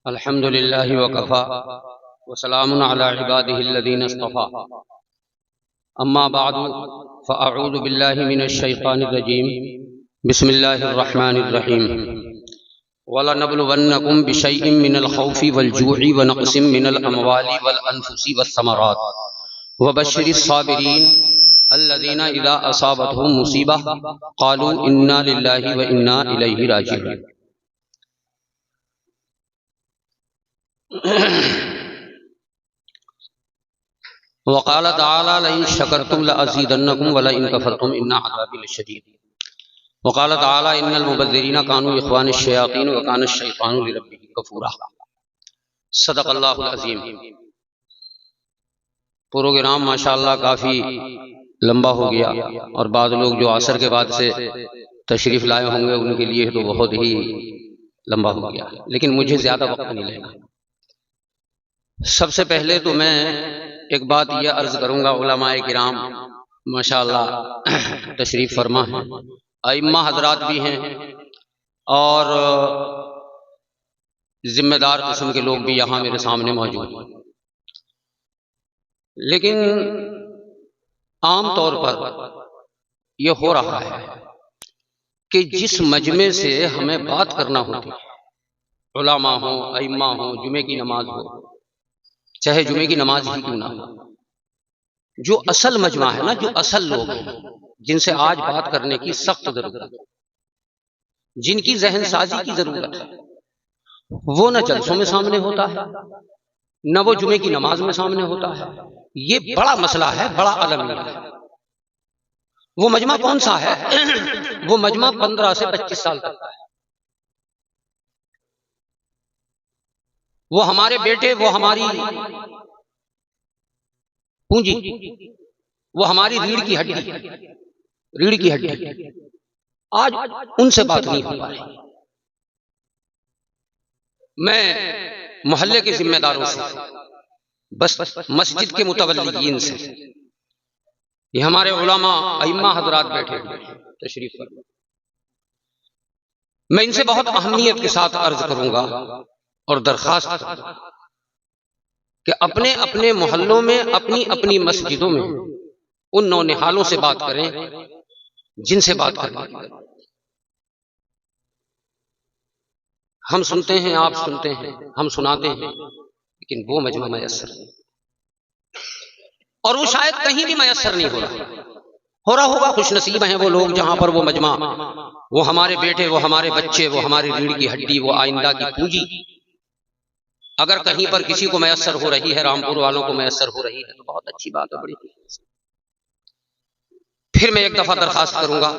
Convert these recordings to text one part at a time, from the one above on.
الحمد لله وكفى وسلام على عباده الذين اصطفى أما بعد فأعوذ بالله من الشيطان الرجيم بسم الله الرحمن الرحيم وَلَنَبْلُوَنَّكُمْ بِشَيْءٍ مِّنَ الْخَوْفِ وَالْجُوعِ وَنَقْصٍ مِّنَ الْأَمْوَالِ وَالْأَنفُسِ وَالثَّمَرَاتِ وَبَشِّرِ الصَّابِرِينَ الَّذِينَ إِذَا أَصَابَتْهُم مُّصِيبَةٌ قَالُوا إِنَّا لِلَّهِ وَإِنَّا إِلَيْهِ رَاجِعُونَ۔ وقال تعالى لئن شكرتم لأزيدنكم ولئن كفرتم إن عذابي لشديد۔ وقال تعالى إن المبذرين كانوا إخوان الشياطين وكان الشيطان لربه كفورا۔ صدق اللہ العظیم۔ پروگرام ماشاءاللہ کافی لمبا ہو گیا اور بعض لوگ جو عصر کے بعد سے تشریف لائے ہوں گے ان کے لیے تو بہت ہی لمبا ہو گیا، لیکن مجھے زیادہ وقت نہیں لینا۔ سب سے پہلے تو میں ایک بات یہ عرض کروں گا، علماء کرام ماشاءاللہ تشریف فرما ہیں، ائمہ حضرات بھی ہیں اور ذمہ دار قسم کے لوگ بھی یہاں میرے سامنے موجود ہیں، لیکن عام طور پر یہ ہو رہا ہے کہ جس مجمع سے ہمیں بات کرنا ہوتی ہے، علماء ہوں، ائمہ ہوں، جمعے کی نماز ہو، چاہے جمعے کی نماز ہی کیوں نہ ہو، جو اصل مجمع ہے نا، جو اصل لوگ ہیں جن سے آج بات کرنے کی سخت ضرورت ہے، جن کی ذہن سازی کی ضرورت ہے، وہ نہ جلسوں میں سامنے ہوتا ہے نہ وہ جمعے کی نماز میں سامنے ہوتا ہے۔ یہ بڑا مسئلہ ہے، بڑا المیہ ہے۔ وہ مجمع کون سا ہے؟ وہ مجمع 15 سے 25 سال تک کا ہے۔ وہ ہمارے بیٹے، وہ ہماری پونجی، وہ ہماری ریڑھ کی ہڈی، آج ان سے بات نہیں ہو پا رہی۔ میں محلے کے ذمہ داروں سے، بس مسجد کے متولیین سے، یہ ہمارے علماء ائمہ حضرات بیٹھے ہوئے ہیں تشریف فرما، میں ان سے بہت اہمیت کے ساتھ عرض کروں گا اور درخواست کروں گا کہ اپنے اپنے محلوں میں، اپنی اپنی مسجدوں میں ان نونہالوں سے بات کریں جن سے بات کریں۔ ہم سنتے ہیں، آپ سنتے ہیں، ہم سناتے ہیں، لیکن وہ مجمع میسر نہیں، اور وہ شاید کہیں بھی میسر نہیں ہو رہا ہوگا۔ خوش نصیب ہیں وہ لوگ جہاں پر وہ مجمع، وہ ہمارے بیٹے، وہ ہمارے بچے، وہ ہماری ریڑھ کی ہڈی، وہ آئندہ کی پونجی، اگر کہیں پر کسی کو میسر ہو رہی ہے، رامپور والوں کو میسر ہو رہی ہے تو بہت اچھی بات ہے، بڑی۔ پھر میں ایک دفعہ درخواست کروں گا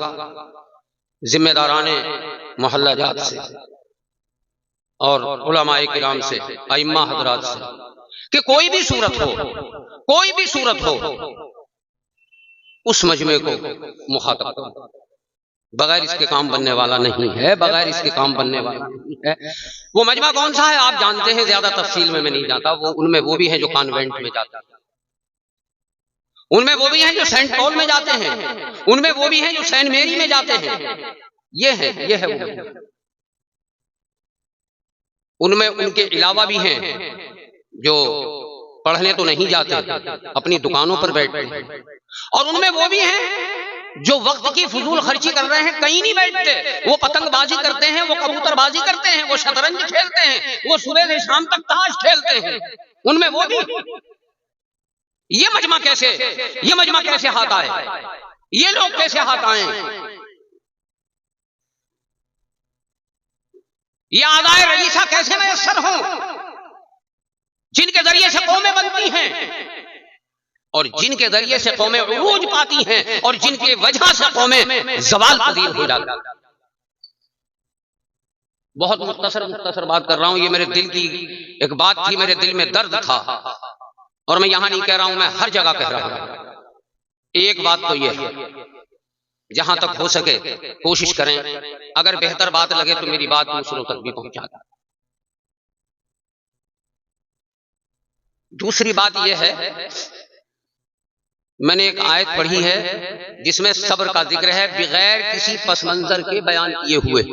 ذمہ داران محلہ جات سے اور علماء کرام سے، ائمہ حضرات سے، کہ کوئی بھی صورت ہو اس مجمع کو مخاطب کرو۔ بغیر اس کے کام بننے والا نہیں ہے، بغیر اس کے کام بننے والا نہیں ہے۔ وہ مجمع کون سا ہے آپ جانتے ہیں، زیادہ تفصیل میں نہیں جاتا۔ ان میں وہ بھی ہیں جو کانوینٹ میں جاتے ہیں، ان میں وہ بھی ہیں جو سینٹ پال میں جاتے ہیں، ان میں وہ بھی ہیں جو سینٹ میری میں جاتے ہیں، یہ ہے وہ۔ ان میں ان کے علاوہ بھی ہیں جو پڑھنے تو نہیں جاتے، اپنی دکانوں پر بیٹھتے ہیں، اور ان میں وہ بھی ہیں جو وقت کی فضول خرچی کر رہے ہیں، کہیں نہیں بیٹھتے، وہ پتنگ بازی کرتے ہیں، وہ کبوتر بازی کرتے ہیں، وہ شطرنج کھیلتے ہیں، وہ صبح سے شام تک تاش کھیلتے ہیں، ان میں وہ بھی۔ یہ مجمع کیسے ہاتھ آئے؟ یہ لوگ کیسے ہاتھ آئے؟ یہ اعضائے رئیسہ کیسے میسر ہوں جن کے ذریعے سے قومیں بنتی ہیں اور جن کے ذریعے سے قومیں عروج پاتی ہیں اور جن کی وجہ سے قومیں زوال پذیر ہو جاتی ہیں۔ بہت مختصر بات کر رہا ہوں، یہ میرے دل کی ایک بات تھی، میرے دل میں درد تھا، اور میں یہاں نہیں کہہ رہا ہوں، میں ہر جگہ کہہ رہا ہوں۔ ایک بات تو یہ ہے، جہاں تک ہو سکے کوشش کریں، اگر بہتر بات لگے تو میری بات دوسروں تک بھی پہنچا دیں۔ دوسری بات یہ ہے، میں نے ایک آیت پڑھی ہے جس میں صبر کا ذکر ہے بغیر کسی پس منظر کے بیان کیے ہوئے۔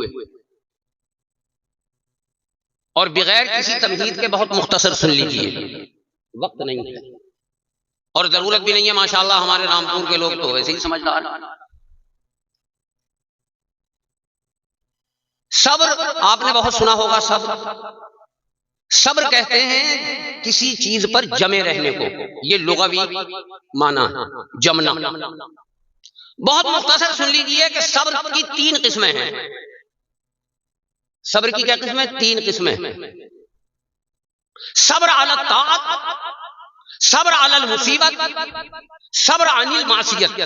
اور بغیر کسی تمہید کے بہت مختصر سن لیجئے، وقت نہیں ہے اور ضرورت بھی نہیں ہے، ماشاءاللہ ہمارے رامپور کے لوگ تو ویسے ہی سمجھدار ہیں۔ صبر آپ نے بہت سنا ہوگا، صبر کہتے ہیں کسی چیز پر جمے رہنے کو، یہ لغوی معنی جمنا۔ بہت مختصر سن لیجئے کہ صبر کی 3 قسمیں ہیں۔ صبر کی کیا قسمیں؟ 3 قسمیں۔ صبر علی الطاعت، صبر علی المصیبت، صبر عن المعصیت۔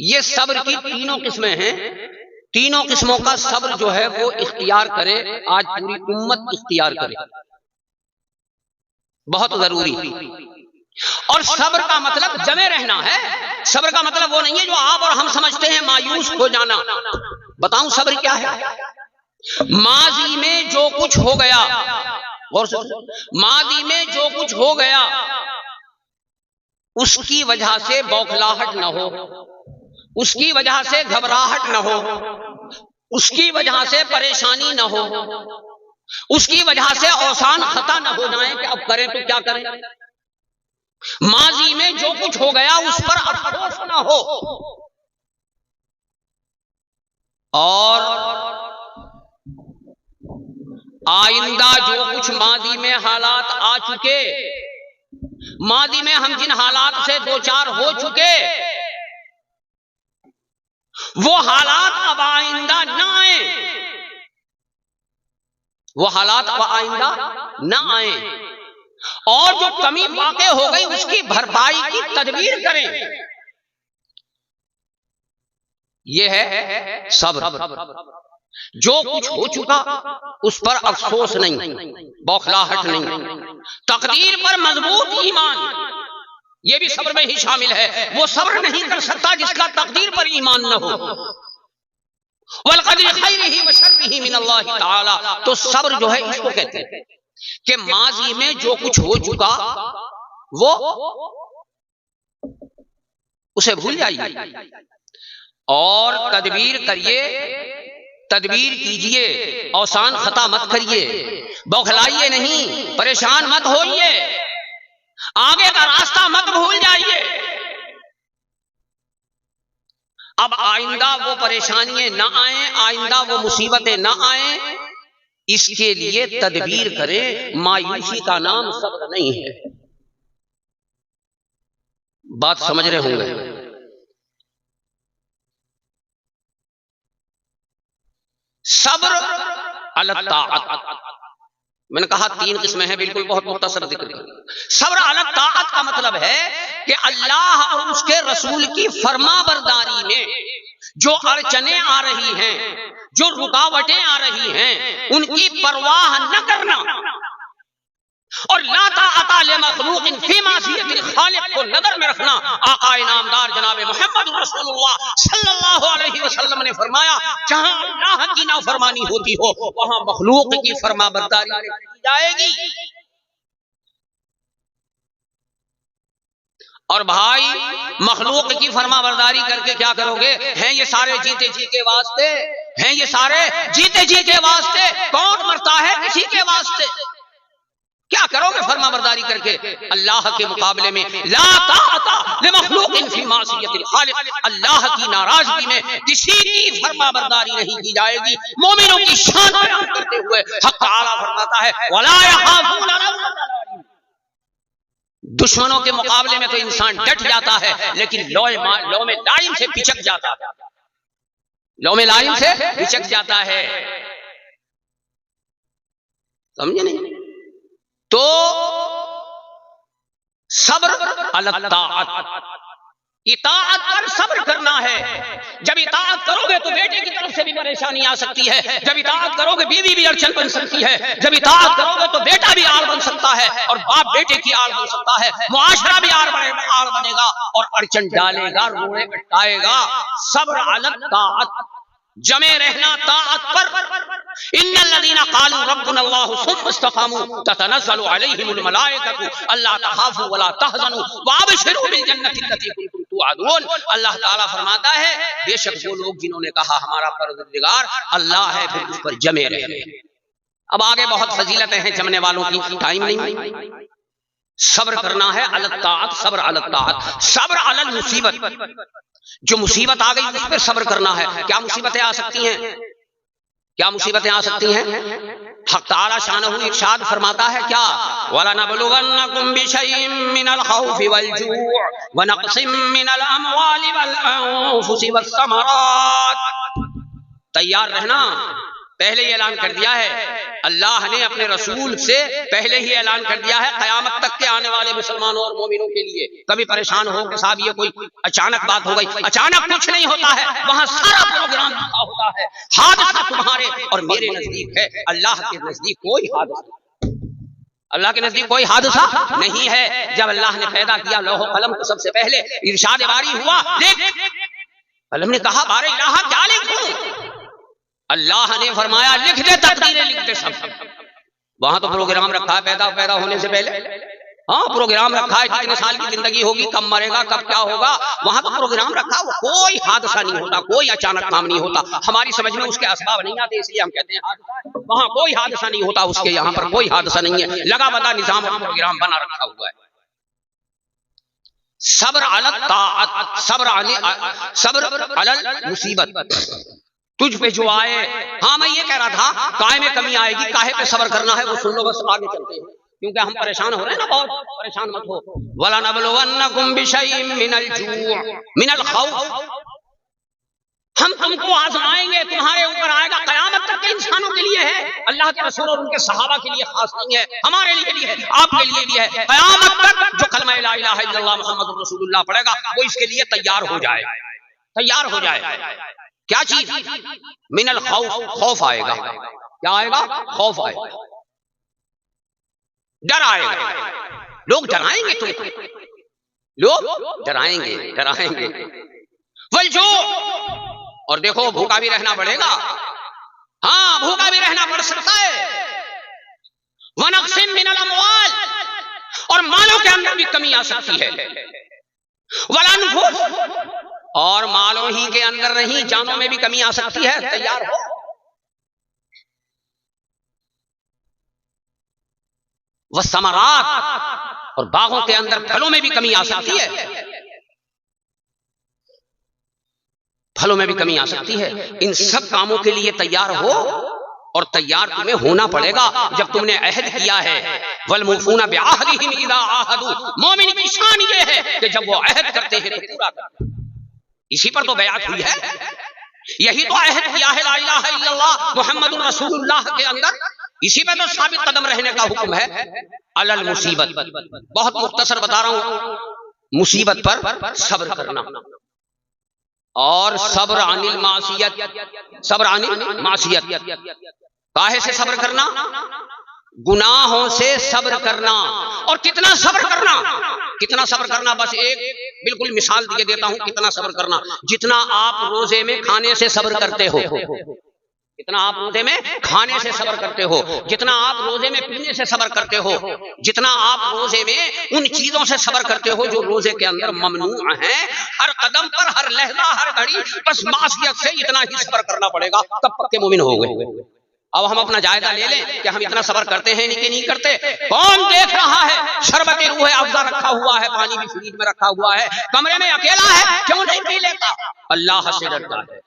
یہ صبر کی 3 قسمیں ہیں۔ 3 قسموں کا صبر جو ہے وہ اختیار کرے، آج پوری امت اختیار کرے، بہت ضروری۔ اور صبر کا مطلب جمے رہنا ہے، صبر کا مطلب وہ نہیں ہے جو آپ اور ہم سمجھتے ہیں مایوس ہو جانا۔ بتاؤں صبر کیا ہے؟ ماضی میں جو کچھ ہو گیا، ماضی میں جو کچھ ہو گیا اس کی وجہ سے بوکھلاہٹ نہ ہو، اس کی وجہ سے گھبراہٹ نہ ہو، اس کی وجہ سے پریشانی نہ ہو، اس کی وجہ سے اوسان خطا نہ ہو جائیں کہ اب کریں تو کیا کریں۔ ماضی میں جو کچھ ہو گیا اس پر افسوس نہ ہو، اور آئندہ جو کچھ ماضی میں حالات آ چکے، ماضی میں ہم جن حالات سے دوچار ہو چکے، وہ حالات اب آئندہ نہ آئیں، وہ حالات اب آئندہ نہ آئیں، اور جو کمی واقع ہو گئی اس کی بھرپائی کی تدبیر کریں۔ یہ ہے صبر۔ جو کچھ ہو چکا اس پر افسوس نہیں، بوکھلاہٹ نہیں، تقدیر پر مضبوط ایمان، یہ بھی صبر میں ہی شامل ہے۔ وہ صبر نہیں کر سکتا جس کا تقدیر پر ایمان نہ ہو۔ وَالْقَدْرِ خَيْرِهِ وَشَرِّهِ مِنَ اللَّهِ تَعَالَى، تو صبر جو ہے اس کو کہتے ہیں کہ ماضی میں جو کچھ ہو چکا وہ اسے بھول جائیے اور تدبیر کریے، تدبیر کیجئے، اوسان خطا مت کریے، بوکھلائیے نہیں، پریشان مت ہوئیے، آگے کا راستہ مت بھول جائیے۔ اب آئندہ وہ پریشانیاں نہ آئیں، آئندہ وہ مصیبتیں نہ آئیں، اس کے لیے تدبیر کریں۔ مایوسی کا نام صبر نہیں ہے۔ بات سمجھ رہے ہوں گے؟ صبر علی الطاعت، میں نے کہا 3 قسمیں ہیں، بالکل بہت مختصر ذکر ہے۔ صبر علی الطاعت کا مطلب ہے کہ اللہ اور اس کے رسول کی فرما برداری میں جو اڑچنیں آ رہی ہیں، جو رکاوٹیں آ رہی ہیں، ان کی پرواہ نہ کرنا، اور لا طاعت لمخلوق فی معصیت الخالق کو نظر میں رکھنا۔ آقا انعامدار جناب محمد رسول اللہ صلی اللہ علیہ وسلم نے فرمایا، جہاں اللہ کی نافرمانی ہوتی ہو وہاں مخلوق کی فرما برداری کی جائے گی۔ اور بھائی مخلوق کی فرما برداری کر کے کیا کرو گے؟ ہیں یہ سارے جیتے جی کے واسطے، ہیں یہ سارے جیتے جی کے واسطے، کون مرتا ہے کسی کے واسطے؟ کیا کرو گے فرما برداری کر کے؟ اللہ کے مقابلے میں لا طاعت لمخلوق فی معصیت الخالق، اللہ کی ناراضگی میں کسی کی فرما برداری نہیں کی جائے گی۔ مومنوں کی شان بیان کرتے ہوئے حق تعالی فرماتا ہے وَلَا يَخَافُونَ لَوْمَةَ لَائِمٍ، دشمنوں کے مقابلے میں تو انسان ڈٹ جاتا ہے لیکن لوم لائم سے پچک جاتا ہے، لوم لائم سے پچک جاتا ہے۔ سمجھے نہیں؟ تو صبر علی الطاعت، اطاعت پر صبر کرنا ہے۔ جب اطاعت کرو گے تو بیٹے کی طرف سے بھی پریشانی آ سکتی ہے، جب اطاعت کرو گے بیوی بھی اڑچن بن سکتی ہے، جب اطاعت کرو گے تو بیٹا بھی آڑ بن سکتا ہے اور باپ بیٹے کی آڑ بن سکتا ہے، معاشرہ بھی آڑ بنے گا اور اڑچن ڈالے گا، روڑے اٹکائے گا۔ صبر علی الطاعت، جمے رہنا طاعت پر۔ ان الذين قالوا ربنا الله ثم استقاموا تتنزل عليهم الملائكه الا تخافوا ولا تحزنوا وابشروا بالجنه التي كنتم توعدون۔ اللہ تعالیٰ فرماتا ہے بے شک وہ لوگ جنہوں نے کہا ہمارا پروردگار اللہ ہے، پھر اس پر جمے رہے، اب آگے بہت فضیلتیں ہیں جمنے والوں کی، ٹائم نہیں۔ صبر کرنا ہے علی الطاعت، صبر علی الطاعت، صبر علی المصیبت، جو مصیبت آ گئی اس پر صبر کرنا ہے۔ کیا مصیبتیں آ سکتی ہیں؟ کیا مصیبتیں آ سکتی ہیں؟ حق تعالی شانہ ارشاد فرماتا ہے کیا؟ وَلَنَبْلُوَنَّكُمْ بِشَيْءٍ مِّنَ الْخَوْفِ وَالْجُوعِ وَنَقْصٍ مِّنَ الْأَمْوَالِ وَالْأَنفُسِ وَالثَّمَرَاتِ۔ تیار رہنا، پہلے ہی اعلان کر دیا ہے اللہ نے اپنے رسول سے، پہلے ہی اعلان کر دیا ہے قیامت تک کے آنے والے مسلمانوں اور مومنوں کے لیے۔ کبھی پریشان ہو کہ صاحب یہ کوئی اچانک بات ہو گئی، اچانک کچھ نہیں ہوتا ہے، وہاں سارا پروگرام لکھا ہوتا ہے۔ حادثہ تمہارے اور میرے نزدیک ہے، اللہ کے نزدیک کوئی حادثہ، اللہ کے نزدیک کوئی حادثہ نہیں ہے۔ جب اللہ نے پیدا کیا لوح و قلم کو، سب سے پہلے ارشاد باری ہوا لکھ، قلم نے کہا بار الہ کیا لکھوں؟ اللہ نے فرمایا لکھ دے، تقدیریں لکھ دے سب۔ وہاں تو پروگرام رکھا ہے پیدا ہونے سے پہلے، ہاں پروگرام رکھا ہے کتنے سال کی زندگی ہوگی، کب مرے گا، کب کیا ہوگا، وہاں تو پروگرام رکھا ہے۔ کوئی حادثہ نہیں ہوتا، کوئی اچانک کام نہیں ہوتا، ہماری سمجھ میں اس کے اسباب نہیں آتے، اس لیے ہم کہتے ہیں حادثہ۔ وہاں کوئی حادثہ نہیں ہوتا، اس کے یہاں پر کوئی حادثہ نہیں ہے، لگا بتا نظام اور پروگرام بنا رکھا ہوا ہے۔ صبر علی الطاعت، صبر علی المصیبت، تجھ پہ جو آئے۔ ہاں میں یہ کہہ رہا تھا کائے میں کمی آئے گی، کاہے پہ صبر کرنا ہے وہ سن لو، بس آگے چلتے ہیں کیونکہ ہم پریشان ہو رہے ہیں نا، بہت پریشان مت ہو۔ وَلَنَبْلُوَنَّكُمْ بِشَيْءٍ مِّنَ الْجُوعِ مِنَ الْخَوْفِ، ہم تم کو آزمائیں گے، تمہارے اوپر آئے گا۔ قیامت تک کے انسانوں کے لیے ہے، اللہ کے رسول اور ان کے صحابہ کے لیے خاص نہیں ہے، ہمارے لیے بھی ہے، آپ کے لیے بھی ہے۔ قیامت تک جو کلمہ لا الہ الا اللہ محمد رسول اللہ پڑھے گا وہ اس کے لیے تیار ہو جائے، تیار ہو جائے۔ کیا چیز؟ من الخوف، خوف آئے گا۔ کیا آئے گا؟ خوف آئے گا، ڈر آئے گا، لوگ ڈرائیں گے تم کو، لوگ ڈرائیں گے، ڈرائیں گے۔ والجوع، اور دیکھو بھوکا بھی رہنا پڑے گا، ہاں بھوکا بھی رہنا پڑ سکتا ہے۔ ونقص من الاموال، اور مالوں کے اندر بھی کمی آ سکتی ہے۔ والانفس، اور مالوں ہی کے اندر نہیں، جانوں میں بھی کمی آ سکتی ہے، تیار ہو۔ والثمرات، اور باغوں کے اندر پھلوں میں بھی کمی آ سکتی ہے، پھلوں میں بھی کمی آ سکتی ہے۔ ان سب کاموں کے لیے تیار ہو، اور تیار تمہیں ہونا پڑے گا جب تم نے عہد کیا ہے۔ والموفون بعہدہم اذا عاہدوا، مومن کی شان یہ ہے کہ جب وہ عہد کرتے ہیں تو پورا کرتے ہیں۔ اسی پر تو بیعت ہوئی ہے، یہی تو عہد کیا ہے لا الہ الا اللہ محمد رسول اللہ کے اندر، اسی پہ تو ثابت قدم رہنے کا حکم ہے۔ علی المصیبت، بہت مختصر بتا رہا ہوں، مصیبت پر صبر کرنا، اور صبر عن المعصیت، صبر عن المعصیت، کاہے سے صبر کرنا؟ گناہوں سے صبر کرنا۔ اور کتنا صبر کرنا؟ کتنا صبر کرنا؟ بس ایک بالکل مثال دیے دیتا ہوں کتنا صبر کرنا۔ جتنا آپ روزے میں کھانے سے صبر کرتے ہو، جتنا آپ روزے میں کھانے سے صبر کرتے ہو، جتنا آپ روزے میں پینے سے صبر کرتے ہو، جتنا آپ روزے میں ان چیزوں سے صبر کرتے ہو جو روزے کے اندر ممنوع ہیں، ہر قدم پر، ہر لہجہ، ہر گھڑی، بس معصیت سے اتنا ہی صبر کرنا پڑے گا، تب پکے مومن ہو گئے۔ اب ہم اپنا جائزہ لے لیں کہ ہم اتنا صبر کرتے ہیں کہ نہیں کرتے۔ کون دیکھ رہا ہے؟ شربت روح افزا رکھا ہوا ہے، پانی بھی فریج میں رکھا ہوا ہے، کمرے میں اکیلا ہے، کیوں نہیں پی لیتا؟ اللہ سے ڈرتا ہے۔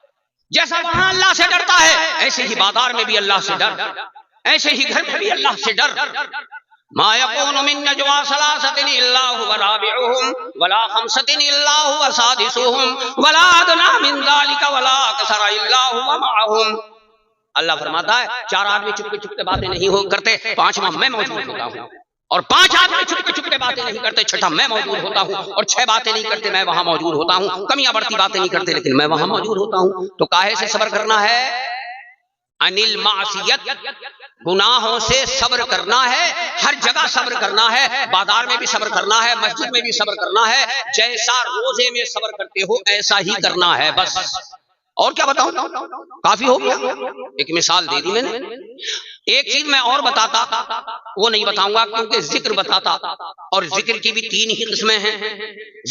جیسا وہاں اللہ سے ڈرتا ہے، ایسے ہی بازار میں بھی اللہ سے ڈر، ایسے ہی گھر میں بھی اللہ سے ڈر۔ ما يكون من نجوى ثلاثة إلا هو رابعهم ولا خمسة إلا هو سادسهم ولا أدنى من ذلك ولا أكثر إلا هو معهم۔ اللہ فرماتا ہے 4 آدمی چپکے چپکے باتیں نہیں کرتے، 5واں میں موجود ہوتا ہوں، اور 5 آدمی چپکے چپکے باتیں نہیں کرتے، 6واں میں موجود ہوتا ہوں، اور 6 باتیں نہیں کرتے میں وہاں موجود ہوتا ہوں، کمیاں بڑھتی باتیں نہیں کرتے لیکن میں وہاں موجود ہوتا ہوں۔ تو کاہے سے صبر کرنا ہے؟ عن المعصیت، گناہوں سے صبر کرنا ہے، ہر جگہ صبر کرنا ہے، بازار میں بھی صبر کرنا ہے، مسجد میں بھی صبر کرنا ہے، جیسا روزے میں صبر کرتے ہو ایسا ہی کرنا ہے بس۔ اور کیا بتاؤں؟ کافی ہو گیا، ایک مثال دے دی میں نے۔ ایک چیز میں اور بتاتا، وہ نہیں بتاؤں گا کیونکہ ذکر بتاتا، اور ذکر کی بھی 3 ہی قسمیں ہیں،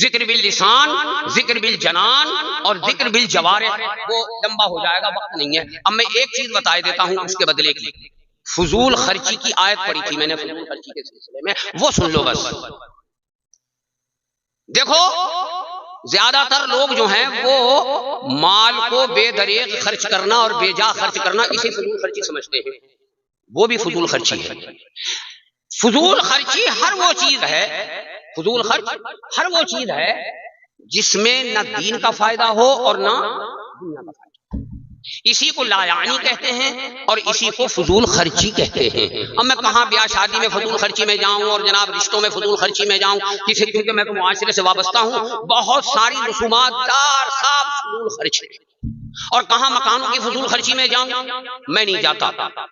ذکر باللسان، ذکر بالجنان، اور ذکر بالجوارح۔ وہ لمبا ہو جائے گا، وقت نہیں ہے، اب میں ایک چیز بتائے دیتا ہوں اس کے بدلے کی۔ فضول خرچی کی آیت پڑھی تھی میں نے فضول خرچی کے سلسلے میں، وہ سن لو بس۔ دیکھو زیادہ تر لوگ جو ہیں وہ مال کو بے دریغ خرچ کرنا اور بے جا خرچ کرنا اسے فضول خرچی سمجھتے ہیں، وہ بھی فضول خرچی ہے۔ فضول خرچی ہر وہ چیز ہے، فضول خرچ ہر وہ چیز ہے جس میں نہ دین کا فائدہ ہو اور نہ دنیا کا فائدہ، اسی کو لا یعنی کہتے ہیں اور اسی کو فضول خرچی کہتے ہیں۔ اب میں کہاں بیاہ شادی میں فضول خرچی میں جاؤں اور جناب رشتوں میں فضول خرچی میں جاؤں، کیونکہ میں تو معاشرے سے وابستہ ہوں، بہت ساری رسومات دار صاحب فضول خرچی، اور کہاں مکانوں کی فضول خرچی میں جاؤں، میں نہیں جاتا،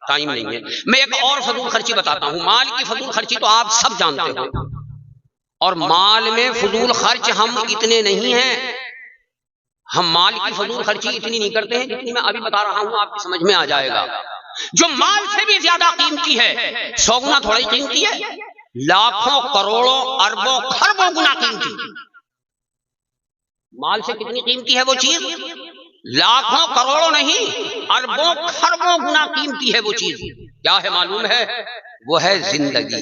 ٹائم نہیں ہے۔ میں ایک اور فضول خرچی بتاتا ہوں، مال کی فضول خرچی تو آپ سب جانتے ہو، اور مال میں فضول خرچ ہم اتنے نہیں ہیں، ہم مال کی فضول خرچی اتنی نہیں کرتے ہیں جتنی میں ابھی بتا رہا ہوں، آپ کی سمجھ میں آ جائے گا۔ جو مال سے بھی زیادہ قیمتی ہے، 100 گنا تھوڑا ہی قیمتی ہے، لاکھوں کروڑوں اربوں خربوں گنا قیمتی۔ مال سے کتنی قیمتی ہے وہ چیز؟ لاکھوں کروڑوں نہیں، اربوں خربوں گنا قیمتی ہے وہ چیز۔ کیا ہے معلوم ہے؟ وہ ہے زندگی۔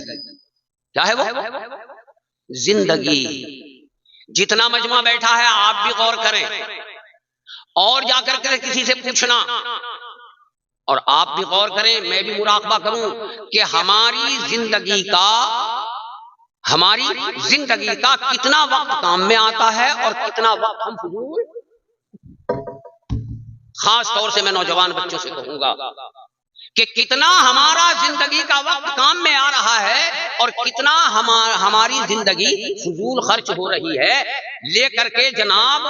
کیا ہے وہ؟ زندگی۔ جتنا مجمع بیٹھا ہے آپ بھی غور کریں، اور جا کر کے کسی سے پوچھنا، اور آپ بھی غور کریں، میں بھی مراقبہ کروں کہ ہماری زندگی کا کتنا وقت کام میں آتا ہے اور کتنا وقت ہم فضول۔ خاص طور سے میں نوجوان بچوں سے کہوں گا کہ کتنا ہمارا زندگی کا وقت کام میں آ رہا ہے اور کتنا ہماری زندگی فضول خرچ ہو رہی ہے، لے کر کے جناب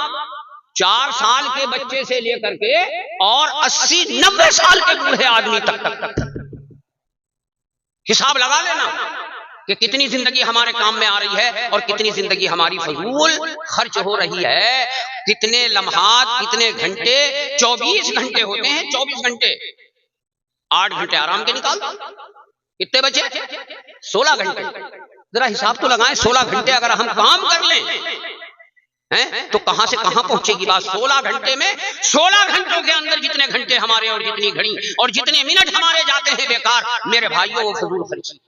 4 سال کے بچے سے لے کر کے اور 80-90 سال کے بوڑھے آدمی تک حساب لگا لینا کہ کتنی زندگی ہمارے کام میں آ رہی ہے اور کتنی زندگی ہماری فضول خرچ ہو رہی ہے۔ کتنے لمحات، کتنے گھنٹے، 24 گھنٹے ہوتے ہیں، 24 گھنٹے، 8 گھنٹے آرام کے نکال، کتنے بچے؟ 16 گھنٹے۔ ذرا حساب تو لگائیں، 16 گھنٹے اگر ہم کام کر لیں تو کہاں سے کہاں پہنچے گی بات؟ 16 گھنٹے میں 16 گھنٹوں کے اندر جتنے گھنٹے ہمارے اور جتنی گھڑی اور جتنے منٹ ہمارے جاتے ہیں بیکار، میرے بھائیوں وہ فضول خرچی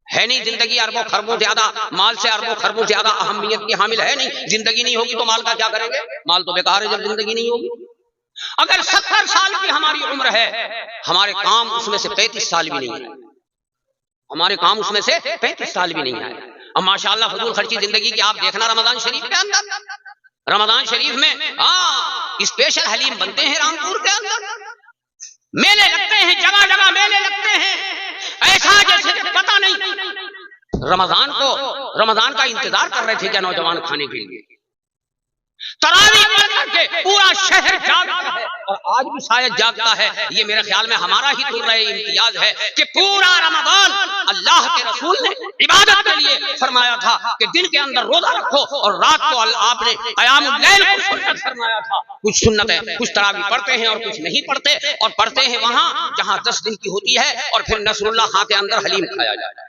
ہے نہیں۔ زندگی اربوں خربوں زیادہ، مال سے اربوں خربوں زیادہ اہمیت کی حامل ہے نہیں۔ زندگی نہیں ہوگی تو مال کا کیا کریں گے؟ مال تو بیکار ہے جب زندگی نہیں ہوگی۔ اگر 70 سال کی ہماری عمر ہے، ہمارے کام اس میں سے 35 سال بھی نہیں آئے، ہمارے کام اس میں سے 35 سال بھی نہیں آئے۔ اب ماشاءاللہ فضول خرچی زندگی کی آپ دیکھنا رمضان شریف کے اندر، رمضان شریف میں اسپیشل حلیم بنتے ہیں، رامپور کے اندر میلے لگتے ہیں، جگہ جگہ میلے لگتے ہیں، ایسا جیسے پتہ نہیں رمضان کا انتظار کر رہے تھے کیا نوجوان کھانے کے لیے۔ تراویح پڑھ کر کے پورا شہر جاگتا ہے، اور آج بھی شاید جاگتا ہے۔ یہ میرے خیال میں ہمارا ہی ترہ امتیاز ہے کہ پورا رمضان اللہ کے رسول نے عبادت کے لیے فرمایا تھا کہ دن کے اندر روزہ رکھو، اور رات کو آپ نے قیام اللیل کو سنت فرمایا تھا۔ کچھ سنتیں، کچھ تراویح پڑھتے ہیں اور کچھ نہیں پڑھتے، اور پڑھتے ہیں وہاں جہاں 10 دن کی ہوتی ہے، اور پھر نصر اللہ خان کے اندر حلیم کھایا جائے،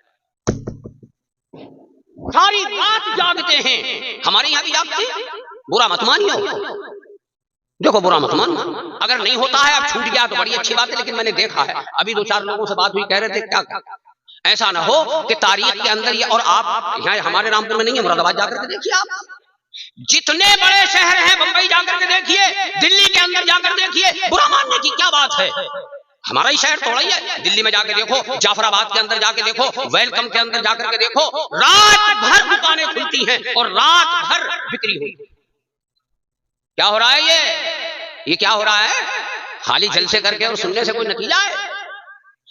ساری رات جاگتے ہیں۔ ہمارے یہاں بھی جاگتے ہیں، برا مت مانیو، دیکھو برا مت مانو، اگر نہیں ہوتا ہے اب چھوٹ گیا تو بڑی اچھی بات ہے، لیکن میں نے دیکھا ہے، ابھی 2-4 لوگوں سے بات ہوئی، کہہ رہے تھے کیا ایسا نہ ہو کہ تاریخ کے اندر یہ، اور آپ یہاں ہمارے رامپور میں نہیں ہے، مراد آباد جا کر کے دیکھیے، آپ جتنے بڑے شہر ہیں، بمبئی جا کر کے دیکھیے، دلی کے اندر جا کر دیکھیے، برا ماننے کی کیا بات ہے؟ ہمارا ہی شہر تھوڑا ہی ہے، دلی میں جا کے دیکھو، جعفر آباد کے اندر جا کے دیکھو، ویلکم کے اندر جا کر کے دیکھو، رات بھر دکانیں کھلتی ہیں اور رات بھر بکری ہوتی ہے۔ کیا ہو رہا ہے؟ یہ کیا ہو رہا ہے؟ خالی جلسے کر کے اور سننے سے کوئی نتیجہ ہے؟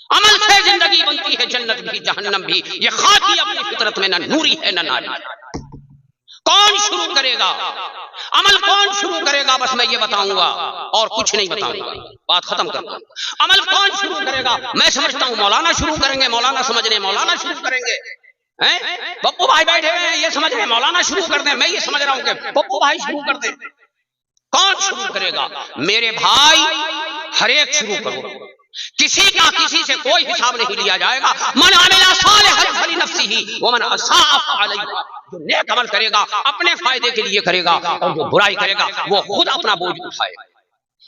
عمل سے زندگی بنتی ہے، جنت بھی جہنم بھی، یہ خاکی اپنی فطرت میں نہ نوری ہے نہ ناری۔ کون شروع کرے گا عمل؟ کون شروع کرے گا؟ بس میں یہ بتاؤں گا اور کچھ نہیں بتاؤں گا، بات ختم کرتا ہوں۔ عمل کون شروع کرے گا؟ میں سمجھتا ہوں مولانا شروع کریں گے، مولانا سمجھ رہے مولانا شروع کریں گے، پپو بھائی بیٹھے ہیں یہ سمجھ رہے مولانا شروع کر دیں، میں یہ سمجھ رہا ہوں کہ پپو بھائی شروع کر دیں۔ کون شروع کرے گا؟ میرے بھائی ہر ایک شروع کرو، کسی کا کسی سے کوئی حساب نہیں لیا جائے گا۔ من عمل صالحا فلنفسہ ومن اساء فعلیہا، جو نیک عمل کرے گا اپنے فائدے کے لیے کرے گا، اور جو برائی کرے گا وہ خود اپنا بوجھ اٹھائے گا۔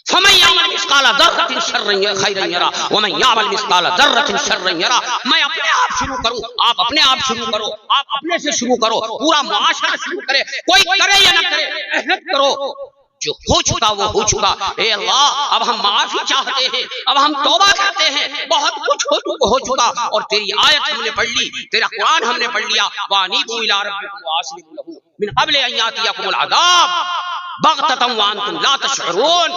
فمن يعمل مثقال ذرة شرا خيرا يرى ومن يعمل مثقال ذرة شرا يرى. میں اپنے آپ شروع کروں، آپ اپنے آپ شروع کرو، آپ اپنے سے شروع کرو، پورا معاشرہ شروع کرے، کوئی کرے یا نہ کرے محنت کرو. جو ہو چکا وہ ہو چکا. اے اللہ اب ہم معافی چاہتے ہیں، اب ہم توبہ کرتے ہیں، بہت کچھ ہو چکا اور تیری آیت ہم نے پڑھ لی، تیرا قرآن ہم نے پڑھ لیا. وَأَنِيبُوا إِلَىٰ رَبِّكُمْ وَأَسْلِمُوا لَهُ مِنْ قَبْلِ أَن يَأْتِيَكُمُ الْعَذَابُ بَغْتَةً وَأَنْتُمْ لَا تَشْعُرُونَ.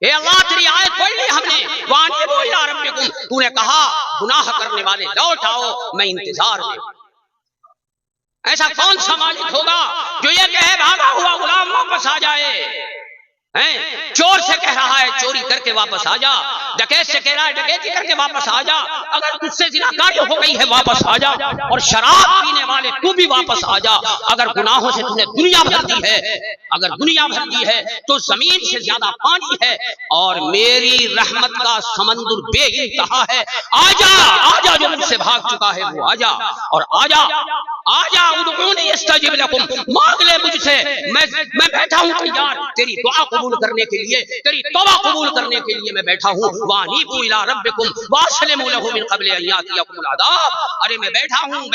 اے اللہ تیری آیت پڑھ لی ہم نے، وَأَنِيبُوا إِلَىٰ رَبِّكُمْ، تو نے کہا گناہ کرنے والے لوٹ آؤ، میں انتظار میں. ایسا کون سا مالک ہوگا جو یہ کہے بھاگا ہوا غلام واپس آ جائے؟ چور سے کہہ رہا ہے چوری کر کے واپس آ جا، ڈکیت سے کہہ رہا ہے ڈکیتی کر کے واپس آ جا، اگر تجھ سے زناکاری ہو گئی ہے واپس آ جا، اور شراب پینے والے تو بھی واپس آ جا. اگر گناہوں سے تو نے دنیا بھر دی ہے، اگر دنیا بھر دی ہے تو زمین سے زیادہ پانی ہے اور میری رحمت کا سمندر بے انتہا ہے. آ جا جو مجھ سے بھاگ چکا ہے وہ آ جا، اور آ جا ادعونی استجب لکم، مانگ لے مجھ سے، میں بیٹھا ہوں تیار تیری دعا قبول کرنے کے لیے، تیری توبہ قبول کرنے کے لیے میں بیٹھا ہوں. وَأَنِيبُوا إِلَىٰ رَبِّكُمْ وَأَسْلِمُوا لَهُ مِنْ قَبْلِ أَن يَأْتِيَكُمُ الْعَذَابُ. ارے میں بیٹھا ہوں،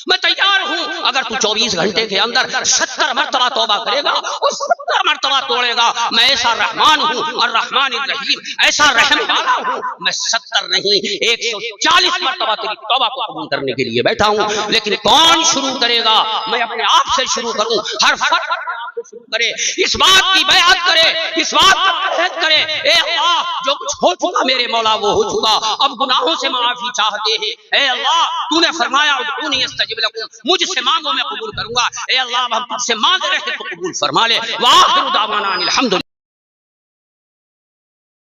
میں تیار ہوں. اگر تو 24 گھنٹے کے اندر 70 مرتبہ توبہ کرے گا اور 70 مرتبہ توڑے گا، میں ایسا رحمان ہوں اور رحمان الرحیم، ایسا رحم والا ہوں، میں 70 نہیں 140 مرتبہ تیری توبہ کو قبول کرنے کے لیے بیٹھا ہوں. لیکن کون شروع کرے گا؟ میں اپنے آپ سے شروع کروں. ہر فرد شروع کرے، اس بات کی بیعت کرے، اس بات کا عہد کرے، اے اللہ جو کچھ ہو چکا میرے مولا وہ ہو چکا، اب گناہوں سے معافی چاہتے ہیں. اے اللہ تو نے فرمایا ادعونی استجب لکم، مجھ سے مانگو میں قبول کروں گا. اے اللہ اب ہم تجھ سے مانگ رہے تو قبول فرما لے. وآخر دعوانا الحمد